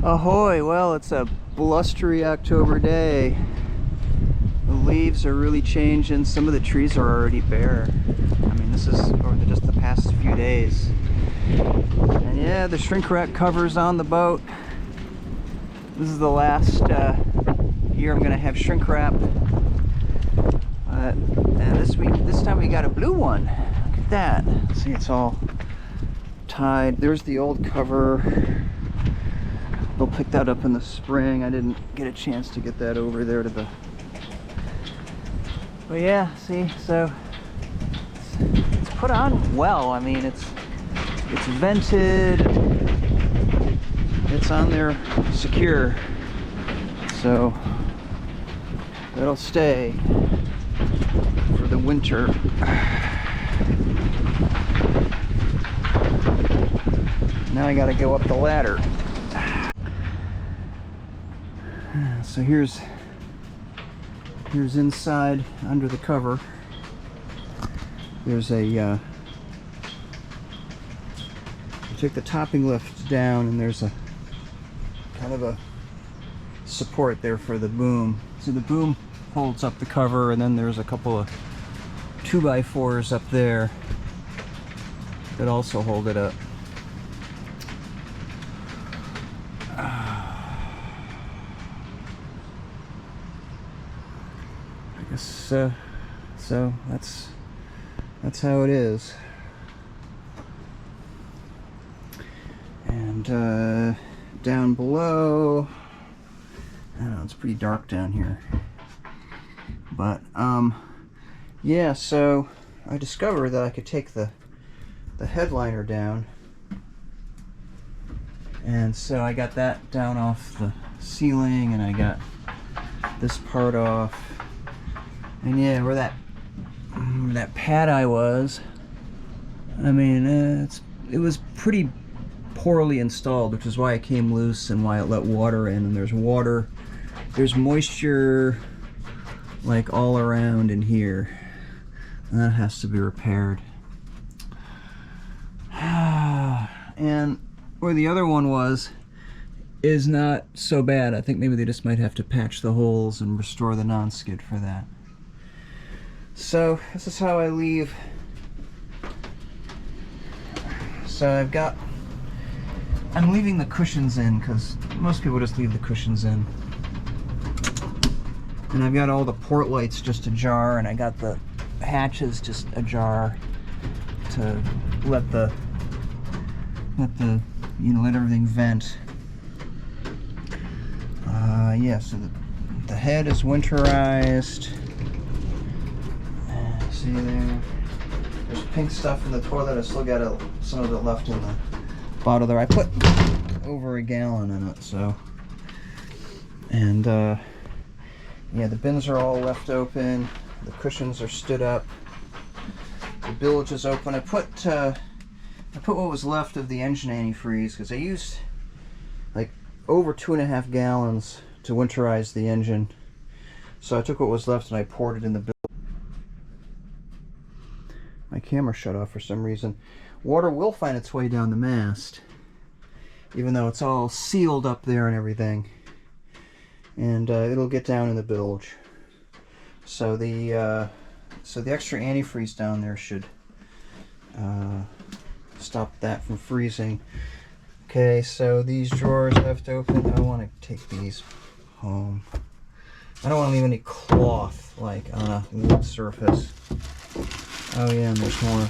Ahoy! Well, it's a blustery October day. The leaves are really changing. Some of the trees are already bare. I mean, this is over just the past few days. And yeah, the shrink wrap cover's on the boat. This is the last year I'm gonna have shrink wrap. And this time we got a blue one. Look at that. See, it's all tied. There's the old cover. They'll pick that up in the spring. I didn't get a chance to get that over there to the... But yeah, see, so it's put on well. I mean, it's vented. It's on there secure. So it'll stay for the winter. Now I gotta go up the ladder. So here's inside under the cover. There's a you take the topping lift down, and there's a kind of a support there for the boom. So the boom holds up the cover, and then there's a couple of 2x4s up there that also hold it up. So that's how it is. And down below, I don't know, it's pretty dark down here. But yeah, so I discovered that I could take the headliner down, and so I got that down off the ceiling, and I got this part off. And yeah, where that pad I was, I mean, it was pretty poorly installed, which is why it came loose and why it let water in. And there's moisture like all around in here, and that has to be repaired. And where the other one was is not so bad. I think maybe they just might have to patch the holes and restore the non-skid for that. So this is how I leave. So I'm leaving the cushions in, because most people just leave the cushions in. And I've got all the port lights just ajar, and I got the hatches just ajar to let everything vent. Yeah, so the head is winterized. See there? There's pink stuff in the toilet. I still got some of it left in the bottle there. I put over a gallon in it, so. And yeah, the bins are all left open. The cushions are stood up. The bilge is open. I put what was left of the engine antifreeze, because I used like over 2.5 gallons to winterize the engine. So I took what was left and I poured it in the bilge. My camera shut off for some reason. Water will find its way down the mast, even though it's all sealed up there and everything. And it'll get down in the bilge. So the extra antifreeze down there should stop that from freezing. Okay, so these drawers left open. I want to take these home. I don't want to leave any cloth like on a wood surface. Oh yeah, and there's more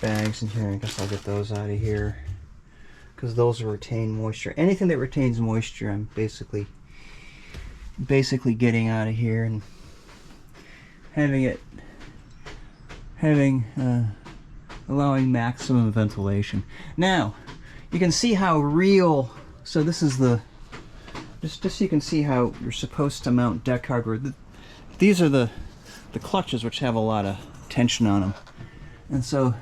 bags in here. I guess I'll get those out of here, because those will retain moisture. Anything that retains moisture, I'm basically getting out of here and allowing maximum ventilation. Now, you can see how real. So this is just so you can see how you're supposed to mount deck hardware. These are the clutches, which have a lot of tension on them, and so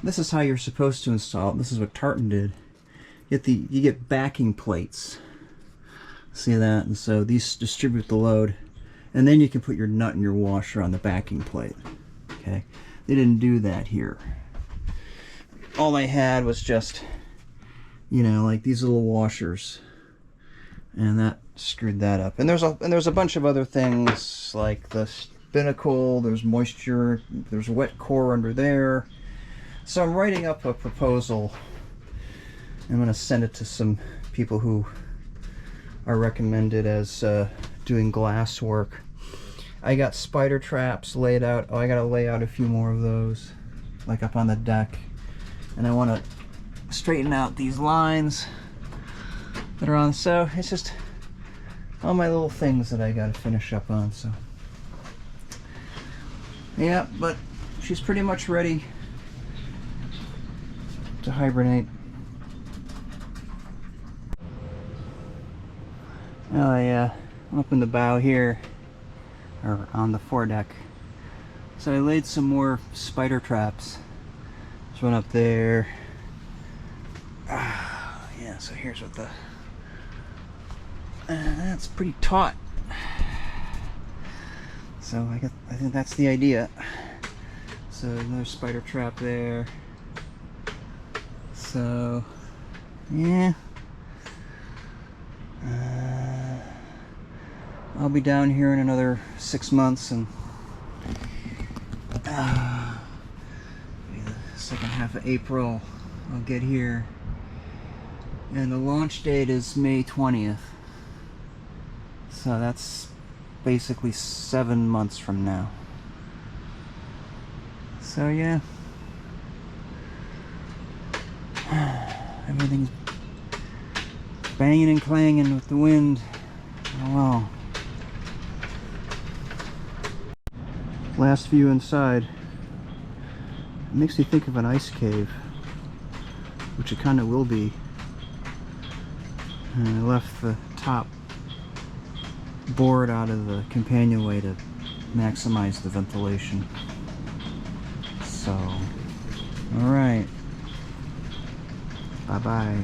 this is how you're supposed to install it. This is what Tartan did. You get backing plates. See that? And so these distribute the load, and then you can put your nut and your washer on the backing plate. Okay, they didn't do that here. All they had was just you know, like these little washers, and that screwed that up. And there's a bunch of other things like the binnacle. There's moisture. There's wet core under there. So I'm writing up a proposal. I'm going to send it to some people who are recommended as doing glass work. I got spider traps laid out. Oh, I got to lay out a few more of those, like up on the deck. And I want to straighten out these lines that are on. So it's just all my little things that I got to finish up on. So yeah, but she's pretty much ready to hibernate. Oh, I opened the bow here, or on the foredeck. So I laid some more spider traps. There's one up there. Yeah, so here's what the... that's pretty taut. So I think that's the idea. So another spider trap there. So, yeah. I'll be down here in another 6 months, and maybe the second half of April I'll get here. And the launch date is May 20th. So that's basically 7 months from now. So yeah. Everything's banging and clanging with the wind. Oh well. Last view inside. It makes me think of an ice cave, which it kind of will be. And I left the top board out of the companionway to maximize the ventilation. So, alright. Bye-bye.